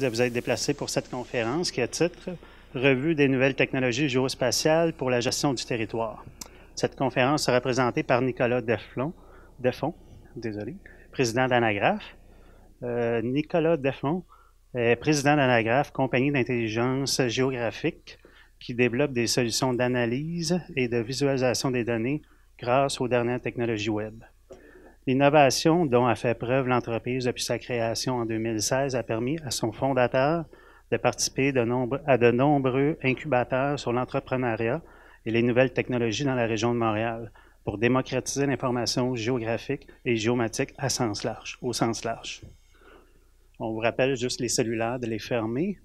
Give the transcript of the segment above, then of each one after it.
de vous être déplacé pour cette conférence qui a titre Revue des nouvelles technologies géospatiales pour la gestion du territoire. Cette conférence sera présentée par Nicolas Defont, président d'Anagraph. Nicolas Defont est président d'Anagraph, compagnie d'intelligence géographique qui développe des solutions d'analyse et de visualisation des données grâce aux dernières technologies web. L'innovation dont a fait preuve l'entreprise depuis sa création en 2016 a permis à son fondateur de participer à de nombreux incubateurs sur l'entrepreneuriat et les nouvelles technologies dans la région de Montréal pour démocratiser l'information géographique et géomatique au sens large. On vous rappelle juste les cellulaires de les fermer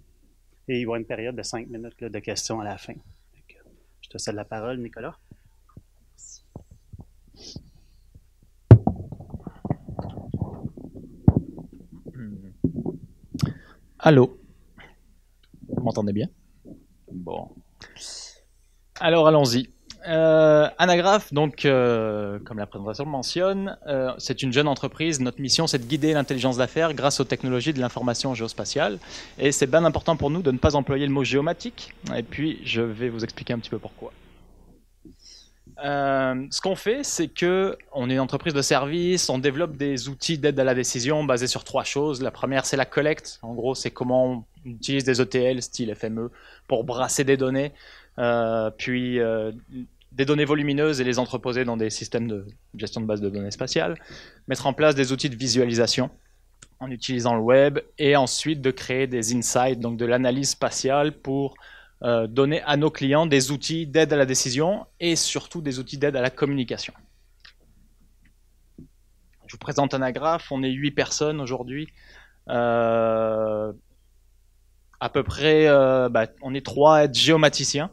et il y aura une période de 5 minutes de questions à la fin. Je te cède la parole, Nicolas. Allô? Vous m'entendez bien? Bon. Alors allons-y. Anagraph, donc, comme la présentation le mentionne, c'est une jeune entreprise. Notre mission, c'est de guider l'intelligence d'affaires grâce aux technologies de l'information géospatiale. Et c'est bien important pour nous de ne pas employer le mot géomatique. Et puis, je vais vous expliquer un petit peu pourquoi. Ce qu'on fait, c'est qu'on est une entreprise de service, on développe des outils d'aide à la décision basés sur 3 choses. La première, c'est la collecte. En gros, c'est comment on utilise des ETL, style FME, pour brasser des données, puis des données volumineuses et les entreposer dans des systèmes de gestion de base de données spatiales. Mettre en place des outils de visualisation en utilisant le web, et ensuite de créer des insights, donc de l'analyse spatiale pour donner à nos clients des outils d'aide à la décision et surtout des outils d'aide à la communication. Je vous présente Anagraph, on est 8 personnes aujourd'hui. À peu près, on est 3 à être géomaticiens.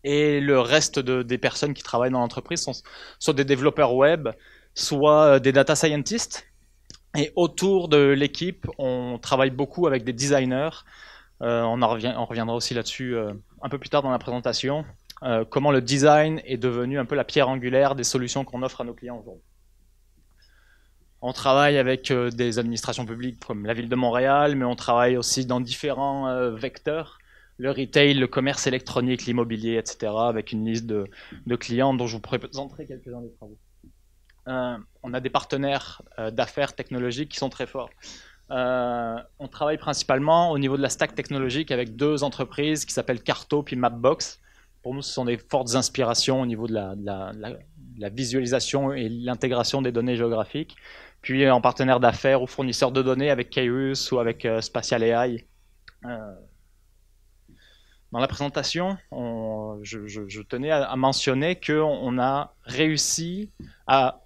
Et le reste des personnes qui travaillent dans l'entreprise sont soit des développeurs web, soit des data scientists. Et autour de l'équipe, on travaille beaucoup avec des designers. On reviendra aussi là-dessus un peu plus tard dans la présentation. Comment le design est devenu un peu la pierre angulaire des solutions qu'on offre à nos clients aujourd'hui. On travaille avec des administrations publiques comme la ville de Montréal, mais on travaille aussi dans différents vecteurs. Le retail, le commerce électronique, l'immobilier, etc., avec une liste de clients dont je vous présenterai quelques-uns des travaux. On a des partenaires d'affaires technologiques qui sont très forts. On travaille principalement au niveau de la stack technologique avec 2 entreprises qui s'appellent Carto puis Mapbox. Pour nous, ce sont des fortes inspirations au niveau de la visualisation et l'intégration des données géographiques. Puis en partenaire d'affaires ou fournisseur de données avec Keyrus ou avec Spatial AI. Dans la présentation, je tenais à mentionner qu'on a réussi à,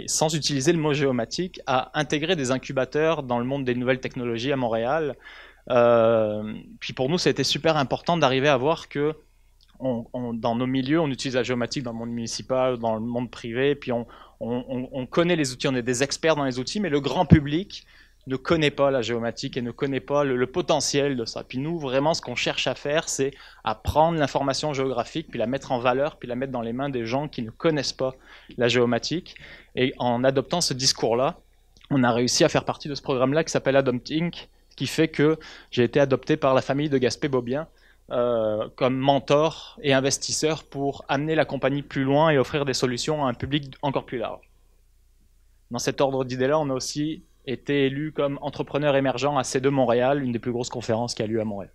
sans utiliser le mot géomatique, à intégrer des incubateurs dans le monde des nouvelles technologies à Montréal. Puis pour nous, ça a été super important d'arriver à voir que dans nos milieux, on utilise la géomatique dans le monde municipal, dans le monde privé, puis on connaît les outils, on est des experts dans les outils, mais le grand public ne connaît pas la géomatique et ne connaît pas le potentiel de ça. Puis nous, vraiment, ce qu'on cherche à faire, c'est à prendre l'information géographique, puis la mettre en valeur, puis la mettre dans les mains des gens qui ne connaissent pas la géomatique. Et en adoptant ce discours-là, on a réussi à faire partie de ce programme-là qui s'appelle Adopt Inc., qui fait que j'ai été adopté par la famille de Gaspé-Beaubien comme mentor et investisseur pour amener la compagnie plus loin et offrir des solutions à un public encore plus large. Dans cet ordre d'idées-là, on a aussi été élu comme entrepreneur émergent à C2 Montréal, une des plus grosses conférences qui a lieu à Montréal.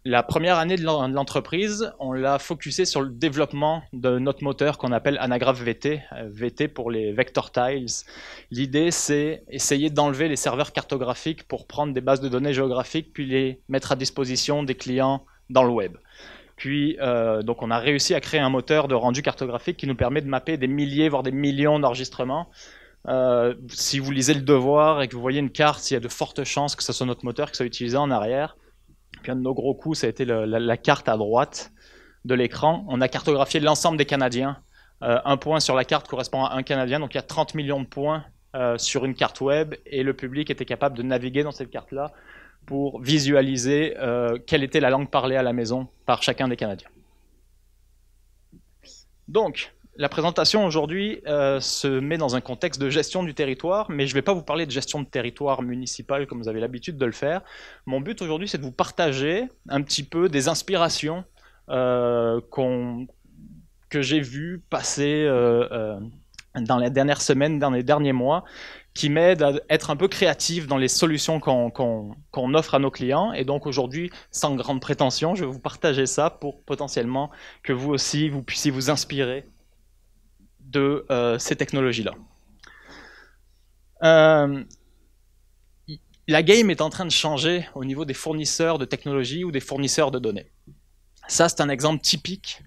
La première année de l'entreprise, on l'a focusé sur le développement de notre moteur qu'on appelle Anagraph VT, VT pour les Vector Tiles. L'idée, c'est essayer d'enlever les serveurs cartographiques pour prendre des bases de données géographiques, puis les mettre à disposition des clients dans le web. Puis, donc on a réussi à créer un moteur de rendu cartographique qui nous permet de mapper des milliers, voire des millions d'enregistrements. Si vous lisez Le Devoir et que vous voyez une carte, il y a de fortes chances que ce soit notre moteur qui soit utilisé en arrière. Puis un de nos gros coups, ça a été la carte à droite de l'écran. On a cartographié l'ensemble des Canadiens. Un point sur la carte correspond à un Canadien, donc il y a 30 millions de points sur une carte web, et le public était capable de naviguer dans cette carte-là pour visualiser quelle était la langue parlée à la maison par chacun des Canadiens. Donc, la présentation aujourd'hui se met dans un contexte de gestion du territoire, mais je ne vais pas vous parler de gestion de territoire municipal comme vous avez l'habitude de le faire. Mon but aujourd'hui, c'est de vous partager un petit peu des inspirations que j'ai vues passer dans les dernières semaines, dans les derniers mois, qui m'aident à être un peu créatif dans les solutions qu'on offre à nos clients. Et donc aujourd'hui, sans grande prétention, je vais vous partager ça pour potentiellement que vous aussi, vous puissiez vous inspirer de ces technologies-là. La game est en train de changer au niveau des fournisseurs de technologies ou des fournisseurs de données. Ça, c'est un exemple typique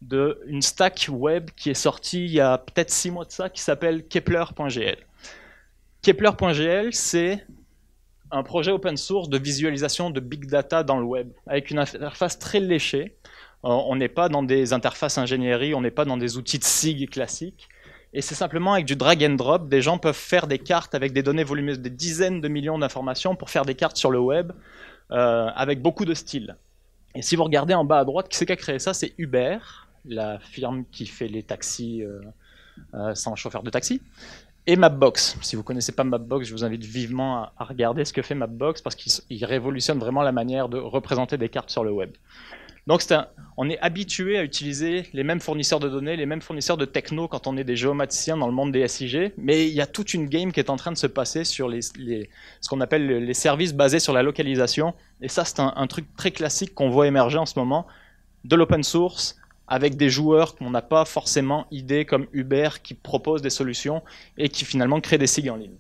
d'une stack web qui est sortie il y a peut-être 6 mois de ça, qui s'appelle Kepler.gl. Kepler.gl, c'est un projet open source de visualisation de big data dans le web, avec une interface très léchée. On n'est pas dans des interfaces ingénierie, on n'est pas dans des outils de SIG classiques. Et c'est simplement avec du drag and drop, des gens peuvent faire des cartes avec des données volumineuses, des dizaines de millions d'informations pour faire des cartes sur le web, avec beaucoup de styles. Et si vous regardez en bas à droite, qui c'est qui a créé ça? C'est Uber, la firme qui fait les taxis sans chauffeur de taxi. Et Mapbox. Si vous ne connaissez pas Mapbox, je vous invite vivement à regarder ce que fait Mapbox parce qu'il révolutionne vraiment la manière de représenter des cartes sur le web. Donc on est habitué à utiliser les mêmes fournisseurs de données, les mêmes fournisseurs de techno quand on est des géomaticiens dans le monde des SIG, mais il y a toute une game qui est en train de se passer sur ce qu'on appelle les services basés sur la localisation. Et ça, c'est un truc très classique qu'on voit émerger en ce moment, de l'open source, avec des joueurs qu'on n'a pas forcément idée comme Uber qui proposent des solutions et qui finalement créent des SIG en ligne.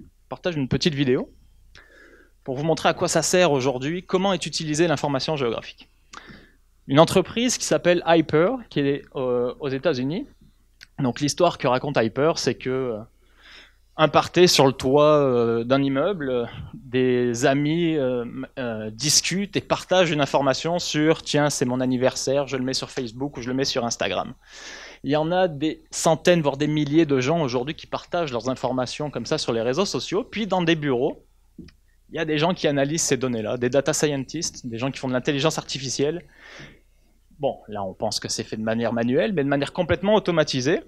Je partage une petite vidéo pour vous montrer à quoi ça sert aujourd'hui, comment est utilisée l'information géographique. Une entreprise qui s'appelle Hyper, qui est aux États-Unis. Donc l'histoire que raconte Hyper, c'est que un party sur le toit d'un immeuble, des amis discutent et partagent une information sur « tiens, c'est mon anniversaire, je le mets sur Facebook ou je le mets sur Instagram ». Il y en a des centaines, voire des milliers de gens aujourd'hui qui partagent leurs informations comme ça sur les réseaux sociaux, puis dans des bureaux, il y a des gens qui analysent ces données-là, des data scientists, des gens qui font de l'intelligence artificielle. Bon, là on pense que c'est fait de manière manuelle, mais de manière complètement automatisée.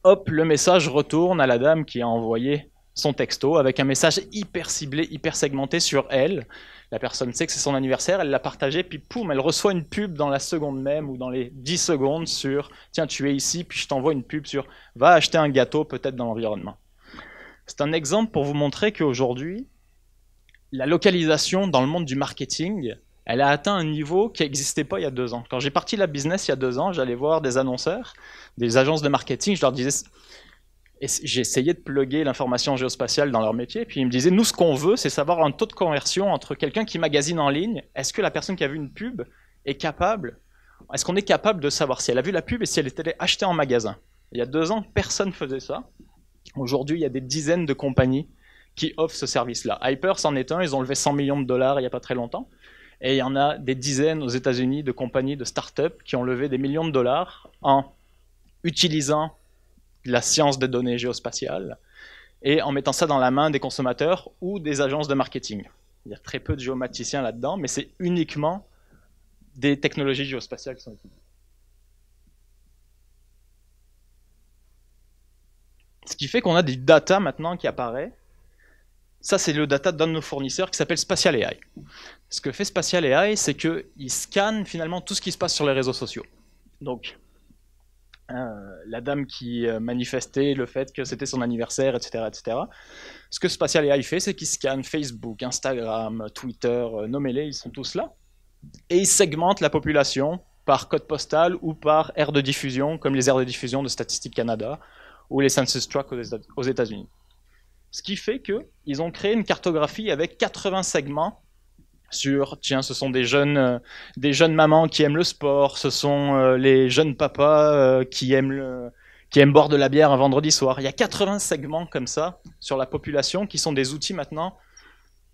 Hop, le message retourne à la dame qui a envoyé son texto avec un message hyper ciblé, hyper segmenté sur elle. La personne sait que c'est son anniversaire, elle l'a partagé, puis poum, elle reçoit une pub dans la seconde même ou dans les 10 secondes sur « tiens, tu es ici, puis je t'envoie une pub sur « va acheter un gâteau peut-être dans l'environnement ». C'est un exemple pour vous montrer qu'aujourd'hui, la localisation dans le monde du marketing, elle a atteint un niveau qui n'existait pas il y a 2 ans. Quand j'ai parti la business il y a 2 ans, j'allais voir des annonceurs, des agences de marketing, je leur disais, j'essayais de plugger l'information géospatiale dans leur métier, puis ils me disaient, nous ce qu'on veut, c'est savoir un taux de conversion entre quelqu'un qui magasine en ligne, est-ce que la personne qui a vu une pub est capable, est-ce qu'on est capable de savoir si elle a vu la pub et si elle est allée acheter en magasin? Il y a 2 ans, personne ne faisait ça. Aujourd'hui, il y a des dizaines de compagnies qui offrent ce service-là. Hyper, c'en est un, ils ont levé 100 millions de dollars il n'y a pas très longtemps. Et il y en a des dizaines aux États-Unis de compagnies, de start-up qui ont levé des millions de dollars en utilisant la science des données géospatiales et en mettant ça dans la main des consommateurs ou des agences de marketing. Il y a très peu de géomaticiens là-dedans, mais c'est uniquement des technologies géospatiales qui sont utilisées. Ce qui fait qu'on a des data maintenant qui apparaît. Ça, c'est le data d'un de nos fournisseurs qui s'appelle Spatial AI. Ce que fait Spatial AI, c'est qu'il scanne finalement tout ce qui se passe sur les réseaux sociaux. Donc, la dame qui manifestait le fait que c'était son anniversaire, etc., etc. Ce que Spatial AI fait, c'est qu'il scanne Facebook, Instagram, Twitter, nommez-les, ils sont tous là. Et il segmente la population par code postal ou par aire de diffusion, comme les aires de diffusion de Statistique Canada ou les Census Tract aux États-Unis. Ce qui fait qu'ils ont créé une cartographie avec 80 segments sur, tiens, ce sont des jeunes mamans qui aiment le sport, ce sont les jeunes papas qui aiment boire de la bière un vendredi soir. Il y a 80 segments comme ça sur la population qui sont des outils maintenant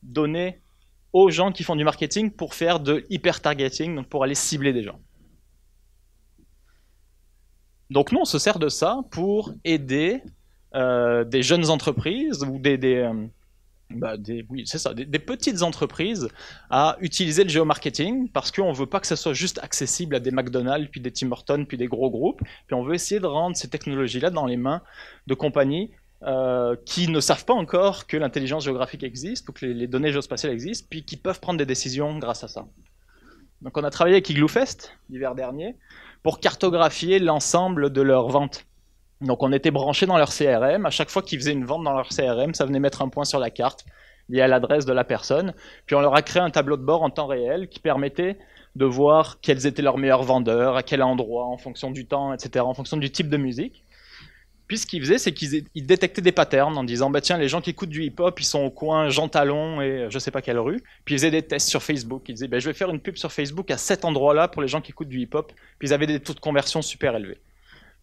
donnés aux gens qui font du marketing pour faire de hyper-targeting, donc pour aller cibler des gens. Donc nous, on se sert de ça pour aider des jeunes entreprises ou des Oui, c'est ça, des petites entreprises à utiliser le géomarketing parce qu'on ne veut pas que ça soit juste accessible à des McDonald's, puis des Tim Hortons, puis des gros groupes. Puis on veut essayer de rendre ces technologies-là dans les mains de compagnies qui ne savent pas encore que l'intelligence géographique existe ou que les données géospatiales existent, puis qui peuvent prendre des décisions grâce à ça. Donc on a travaillé avec IglooFest l'hiver dernier pour cartographier l'ensemble de leurs ventes. Donc on était branchés dans leur CRM, à chaque fois qu'ils faisaient une vente dans leur CRM, ça venait mettre un point sur la carte lié à l'adresse de la personne, puis on leur a créé un tableau de bord en temps réel qui permettait de voir quels étaient leurs meilleurs vendeurs, à quel endroit, en fonction du temps, etc., en fonction du type de musique. Puis ce qu'ils faisaient, c'est qu'ils détectaient des patterns en disant bah tiens, les gens qui écoutent du hip-hop, ils sont au coin Jean Talon et je sais pas quelle rue. Puis ils faisaient des tests sur Facebook. Ils disaient bah, je vais faire une pub sur Facebook à cet endroit-là pour les gens qui écoutent du hip-hop. Puis ils avaient des taux de conversion super élevés.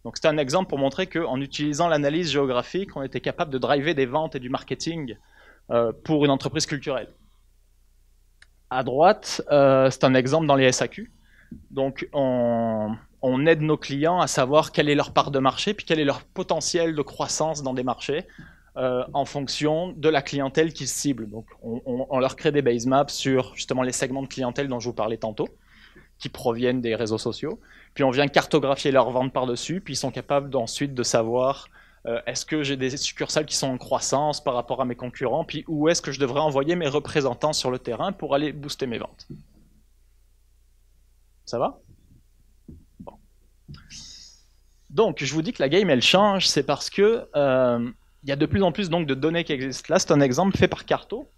Donc c'était un exemple pour montrer qu'en utilisant l'analyse géographique, on était capable de driver des ventes et du marketing pour une entreprise culturelle. À droite, c'est un exemple dans les SAQ. Donc on aide nos clients à savoir quelle est leur part de marché, puis quel est leur potentiel de croissance dans des marchés en fonction de la clientèle qu'ils ciblent. Donc on leur crée des base maps sur justement les segments de clientèle dont je vous parlais tantôt, qui proviennent des réseaux sociaux. Puis on vient cartographier leurs ventes par-dessus, puis ils sont capables ensuite de savoir est-ce que j'ai des succursales qui sont en croissance par rapport à mes concurrents, puis où est-ce que je devrais envoyer mes représentants sur le terrain pour aller booster mes ventes. Ça va? Bon. Donc, je vous dis que la game, elle change, c'est parce que y a de plus en plus donc, de données qui existent. Là, c'est un exemple fait par Carto,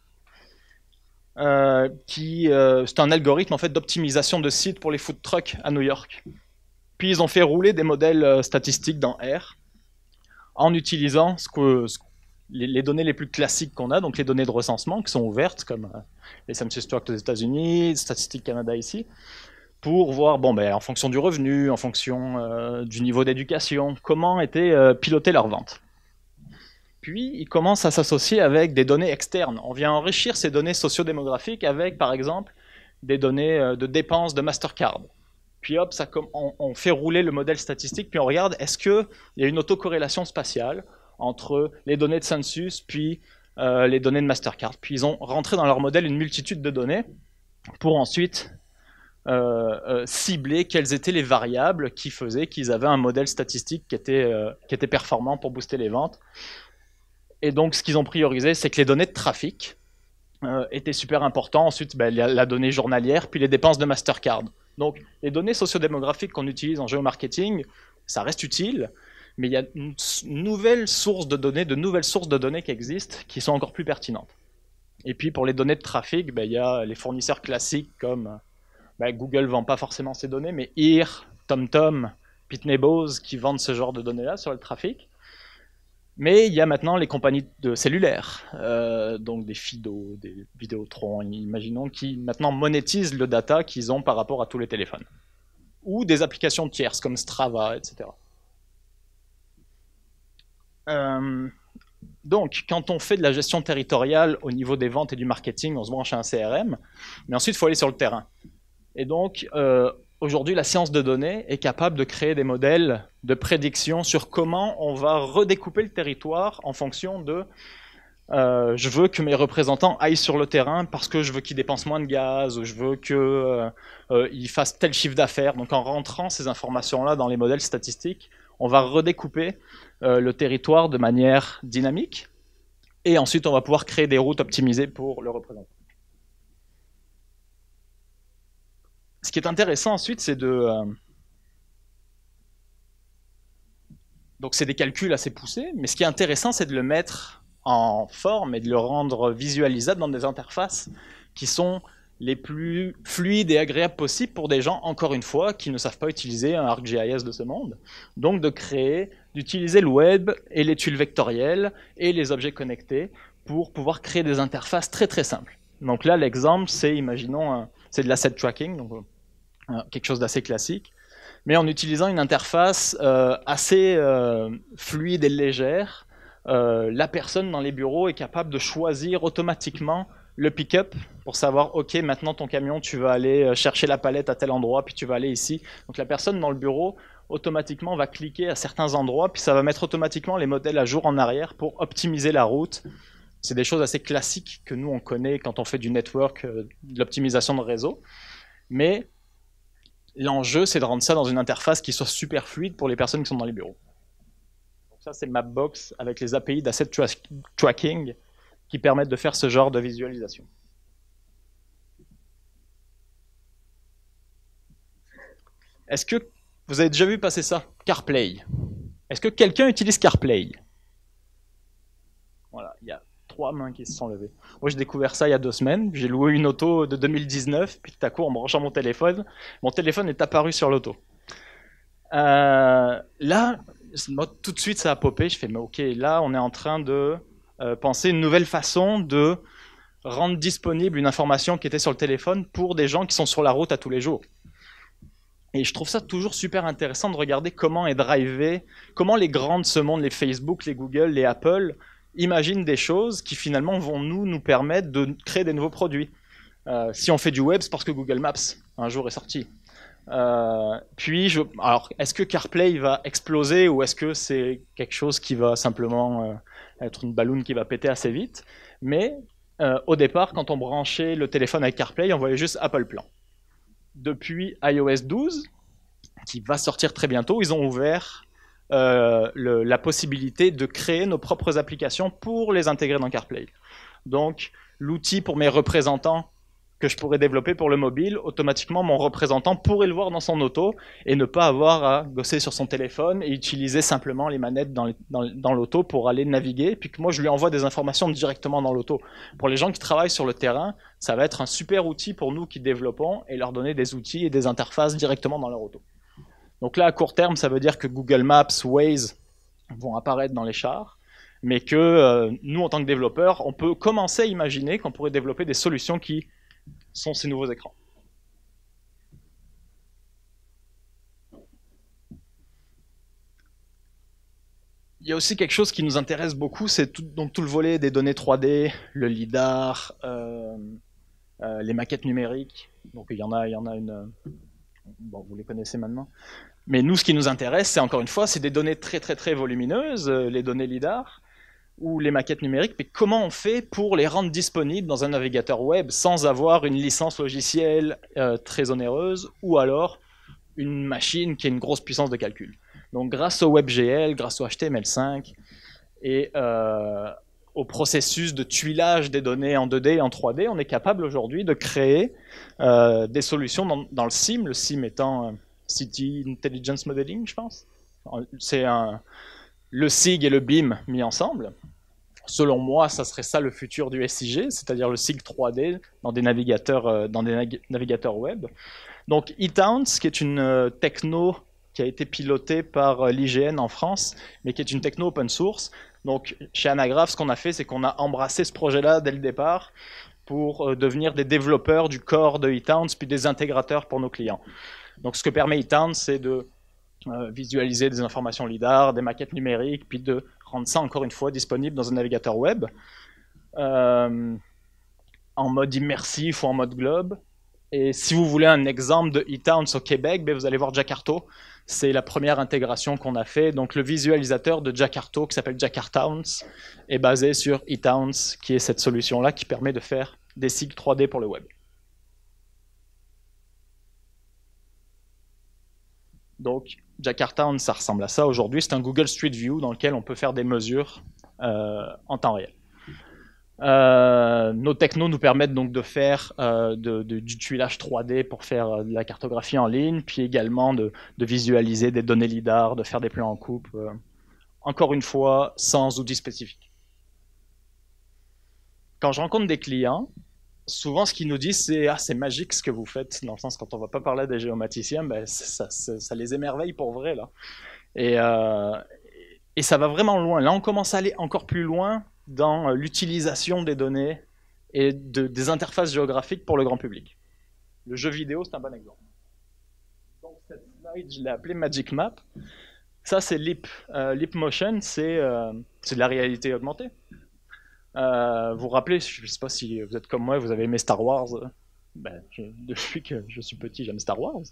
c'est un algorithme en fait, d'optimisation de sites pour les food trucks à New York. Puis ils ont fait rouler des modèles statistiques dans R en utilisant les données les plus classiques qu'on a, donc les données de recensement qui sont ouvertes, comme les Census Tract aux États-Unis, Statistique Canada ici, pour voir, bon, ben, en fonction du revenu, en fonction du niveau d'éducation, comment étaient pilotées leurs ventes. Puis, ils commencent à s'associer avec des données externes. On vient enrichir ces données sociodémographiques avec, par exemple, des données de dépenses de Mastercard. Puis hop, on fait rouler le modèle statistique, puis on regarde, est-ce qu'il y a une autocorrélation spatiale entre les données de Census, puis les données de Mastercard. Puis ils ont rentré dans leur modèle une multitude de données pour ensuite cibler quelles étaient les variables qui faisaient qu'ils avaient un modèle statistique qui était performant pour booster les ventes. Et donc, ce qu'ils ont priorisé, c'est que les données de trafic étaient super importantes. Ensuite, ben, la donnée journalière, puis les dépenses de Mastercard. Donc, les données sociodémographiques qu'on utilise en géomarketing, ça reste utile, mais il y a une nouvelle source de données, de nouvelles sources de données qui existent, qui sont encore plus pertinentes. Et puis, pour les données de trafic, ben, il y a les fournisseurs classiques comme Google ne vend pas forcément ces données, mais Ear, TomTom, Pitney Bowes qui vendent ce genre de données-là sur le trafic. Mais il y a maintenant les compagnies de cellulaires, donc des Fido, des Vidéotron, imaginons, qui maintenant monétisent le data qu'ils ont par rapport à tous les téléphones. Ou des applications tierces comme Strava, etc. Donc, quand on fait de la gestion territoriale au niveau des ventes et du marketing, on se branche à un CRM, mais ensuite il faut aller sur le terrain. Et donc, aujourd'hui, la science de données est capable de créer des modèles de prédiction sur comment on va redécouper le territoire en fonction de je veux que mes représentants aillent sur le terrain parce que je veux qu'ils dépensent moins de gaz, ou je veux qu'ils fassent tel chiffre d'affaires. Donc en rentrant ces informations-là dans les modèles statistiques, on va redécouper le territoire de manière dynamique, et ensuite on va pouvoir créer des routes optimisées pour le représentant. Ce qui est intéressant ensuite, c'est donc c'est des calculs assez poussés, mais ce qui est intéressant, c'est de le mettre en forme et de le rendre visualisable dans des interfaces qui sont les plus fluides et agréables possibles pour des gens, encore une fois, qui ne savent pas utiliser un ArcGIS de ce monde. Donc d'utiliser le web et les tuiles vectorielles et les objets connectés pour pouvoir créer des interfaces très très simples. Donc là, l'exemple, c'est, imaginons, c'est de l'asset tracking, donc quelque chose d'assez classique, mais en utilisant une interface assez fluide et légère, la personne dans les bureaux est capable de choisir automatiquement le pick-up pour savoir, ok, maintenant ton camion, tu vas aller chercher la palette à tel endroit, puis tu vas aller ici. Donc la personne dans le bureau, automatiquement, va cliquer à certains endroits, puis ça va mettre automatiquement les modèles à jour en arrière pour optimiser la route C'est des choses assez classiques que nous, on connaît quand on fait du network, de l'optimisation de réseau. Mais l'enjeu, c'est de rendre ça dans une interface qui soit super fluide pour les personnes qui sont dans les bureaux. Donc ça, c'est Mapbox avec les API d'asset tracking qui permettent de faire ce genre de visualisation. Est-ce que vous avez déjà vu passer ça? CarPlay. Est-ce que quelqu'un utilise CarPlay? Voilà, il y a 3 mains qui se sont levées. Moi, j'ai découvert ça il y a 2 semaines. J'ai loué une auto de 2019, puis tout à coup, en branchant mon téléphone est apparu sur l'auto. Là, moi, tout de suite, ça a popé. Je fais, mais ok, là, on est en train de penser une nouvelle façon de rendre disponible une information qui était sur le téléphone pour des gens qui sont sur la route à tous les jours. Et je trouve ça toujours super intéressant de regarder comment est drivé, comment les grands de ce monde, les Facebook, les Google, les Apple, imaginent des choses qui finalement vont nous permettre de créer des nouveaux produits. Si on fait du web, c'est parce que Google Maps, un jour, est sorti. Alors, est-ce que CarPlay va exploser ou est-ce que c'est quelque chose qui va simplement être une balloune qui va péter assez vite? Mais au départ, quand on branchait le téléphone avec CarPlay, on voyait juste Apple Plan. Depuis iOS 12, qui va sortir très bientôt, ils ont ouvert la possibilité de créer nos propres applications pour les intégrer dans CarPlay. Donc, l'outil pour mes représentants que je pourrais développer pour le mobile, automatiquement, mon représentant pourrait le voir dans son auto et ne pas avoir à gosser sur son téléphone et utiliser simplement les manettes dans l'auto pour aller naviguer, puis que moi, je lui envoie des informations directement dans l'auto. Pour les gens qui travaillent sur le terrain, ça va être un super outil pour nous qui développons et leur donner des outils et des interfaces directement dans leur auto. Donc là, à court terme, ça veut dire que Google Maps, Waze vont apparaître dans les chars, mais que nous, en tant que développeurs, on peut commencer à imaginer qu'on pourrait développer des solutions qui sont ces nouveaux écrans. Il y a aussi quelque chose qui nous intéresse beaucoup, c'est tout le volet des données 3D, le LIDAR, les maquettes numériques. Donc il y en a une... Bon, vous les connaissez maintenant. Mais nous, ce qui nous intéresse, c'est encore une fois, c'est des données très très très volumineuses, les données LIDAR, ou les maquettes numériques, mais comment on fait pour les rendre disponibles dans un navigateur web sans avoir une licence logicielle très onéreuse, ou alors une machine qui a une grosse puissance de calcul. Donc grâce au WebGL, grâce au HTML5, et au processus de tuilage des données en 2D et en 3D, on est capable aujourd'hui de créer des solutions dans le SIM, le SIM étant City Intelligence Modeling, je pense. C'est le SIG et le BIM mis ensemble. Selon moi, ça serait ça le futur du SIG, c'est-à-dire le SIG 3D dans des navigateurs web. Donc eTowns, qui est une techno qui a été pilotée par l'IGN en France, mais qui est une techno open source. Donc chez Anagraph, ce qu'on a fait, c'est qu'on a embrassé ce projet-là dès le départ pour devenir des développeurs du corps de eTowns, puis des intégrateurs pour nos clients. Donc ce que permet eTowns, c'est de visualiser des informations LIDAR, des maquettes numériques, puis de rendre ça encore une fois disponible dans un navigateur web en mode immersif ou en mode globe. Et si vous voulez un exemple de eTowns au Québec, ben vous allez voir Jakarta. C'est la première intégration qu'on a fait. Donc le visualisateur de Jakarta, qui s'appelle Jakartowns, est basé sur eTowns, qui est cette solution-là qui permet de faire des SIG 3D pour le web. Donc, Jakarta, ça ressemble à ça. Aujourd'hui, c'est un Google Street View dans lequel on peut faire des mesures en temps réel. Nos technos nous permettent donc de faire du tuilage 3D pour faire de la cartographie en ligne, puis également de visualiser des données LIDAR, de faire des plans en coupe, encore une fois, sans outils spécifiques. Quand je rencontre des clients, souvent, ce qu'ils nous disent, c'est « Ah, c'est magique ce que vous faites », dans le sens, quand on ne va pas parler des géomaticiens, ben, ça les émerveille pour vrai, là. Et ça va vraiment loin. Là, on commence à aller encore plus loin dans l'utilisation des données et des interfaces géographiques pour le grand public. Le jeu vidéo, c'est un bon exemple. Donc, cette slide, je l'ai appelée Magic Map. Ça, c'est Leap. Leap Motion, c'est de la réalité augmentée. Vous vous rappelez, je ne sais pas si vous êtes comme moi, vous avez aimé Star Wars, depuis que je suis petit, j'aime Star Wars.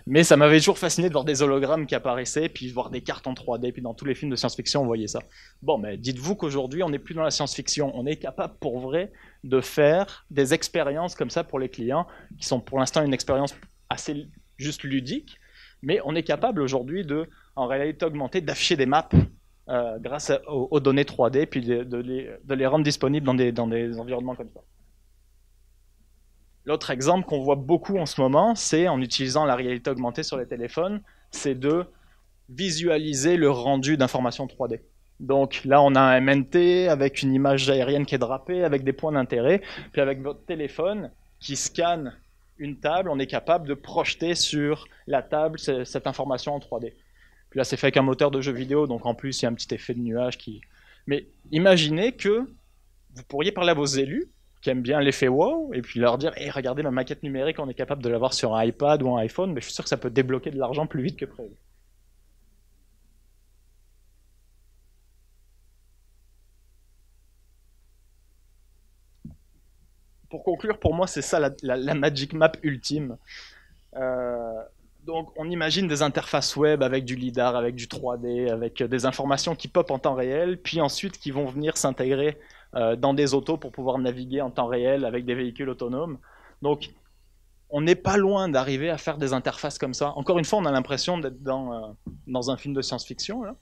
Mais ça m'avait toujours fasciné de voir des hologrammes qui apparaissaient, puis de voir des cartes en 3D, puis dans tous les films de science-fiction, on voyait ça. Bon, mais dites-vous qu'aujourd'hui, on n'est plus dans la science-fiction. On est capable, pour vrai, de faire des expériences comme ça pour les clients, qui sont pour l'instant une expérience assez juste ludique, mais on est capable aujourd'hui de, en réalité augmentée, d'afficher des maps grâce aux données 3D, puis de les rendre disponibles dans des environnements comme ça. L'autre exemple qu'on voit beaucoup en ce moment, c'est en utilisant la réalité augmentée sur les téléphones, c'est de visualiser le rendu d'informations 3D. Donc là, on a un MNT avec une image aérienne qui est drapée, avec des points d'intérêt, puis avec votre téléphone qui scanne une table, on est capable de projeter sur la table cette information en 3D. Puis là, c'est fait avec un moteur de jeu vidéo, donc en plus, il y a un petit effet de nuage qui... Mais imaginez que vous pourriez parler à vos élus, qui aiment bien l'effet wow, et puis leur dire hey, regardez ma maquette numérique, on est capable de l'avoir sur un iPad ou un iPhone, mais je suis sûr que ça peut débloquer de l'argent plus vite que prévu. Pour conclure, pour moi, c'est ça la Magic Map ultime. Donc, on imagine des interfaces web avec du LiDAR, avec du 3D, avec des informations qui pop en temps réel, puis ensuite qui vont venir s'intégrer dans des autos pour pouvoir naviguer en temps réel avec des véhicules autonomes. Donc, on n'est pas loin d'arriver à faire des interfaces comme ça. Encore une fois, on a l'impression d'être dans un film de science-fiction, là.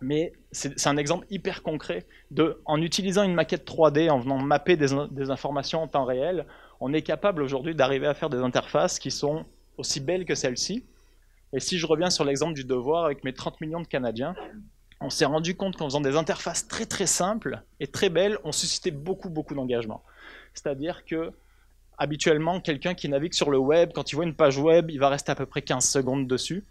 Mais c'est un exemple hyper concret en utilisant une maquette 3D, en venant mapper des informations en temps réel, on est capable aujourd'hui d'arriver à faire des interfaces qui sont aussi belles que celle-ci. Et si je reviens sur l'exemple du devoir avec mes 30 millions de Canadiens, on s'est rendu compte qu'en faisant des interfaces très très simples et très belles, on suscitait beaucoup d'engagement. C'est-à-dire que habituellement, quelqu'un qui navigue sur le web, quand il voit une page web, il va rester à peu près 15 secondes dessus.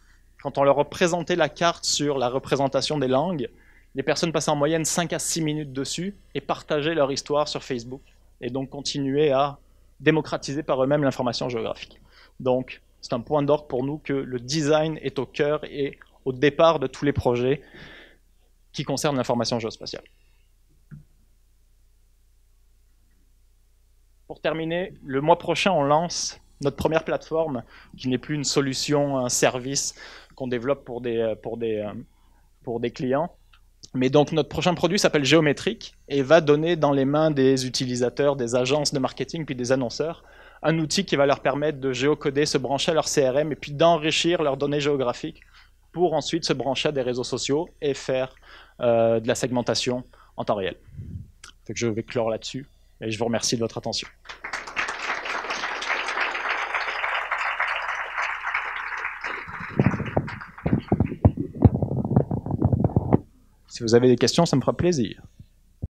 Quand on leur a présenté la carte sur la représentation des langues, les personnes passaient en moyenne 5 à 6 minutes dessus et partageaient leur histoire sur Facebook. Et donc continuaient à démocratiser par eux-mêmes l'information géographique. Donc c'est un point d'orgue pour nous que le design est au cœur et au départ de tous les projets qui concernent l'information géospatiale. Pour terminer, le mois prochain, on lance notre première plateforme, qui n'est plus une solution, un service qu'on développe pour des clients. Mais donc notre prochain produit s'appelle Géométrique et va donner dans les mains des utilisateurs, des agences de marketing, puis des annonceurs, un outil qui va leur permettre de géocoder, se brancher à leur CRM et puis d'enrichir leurs données géographiques pour ensuite se brancher à des réseaux sociaux et faire de la segmentation en temps réel. Donc je vais clore là-dessus et je vous remercie de votre attention. Si vous avez des questions, ça me fera plaisir.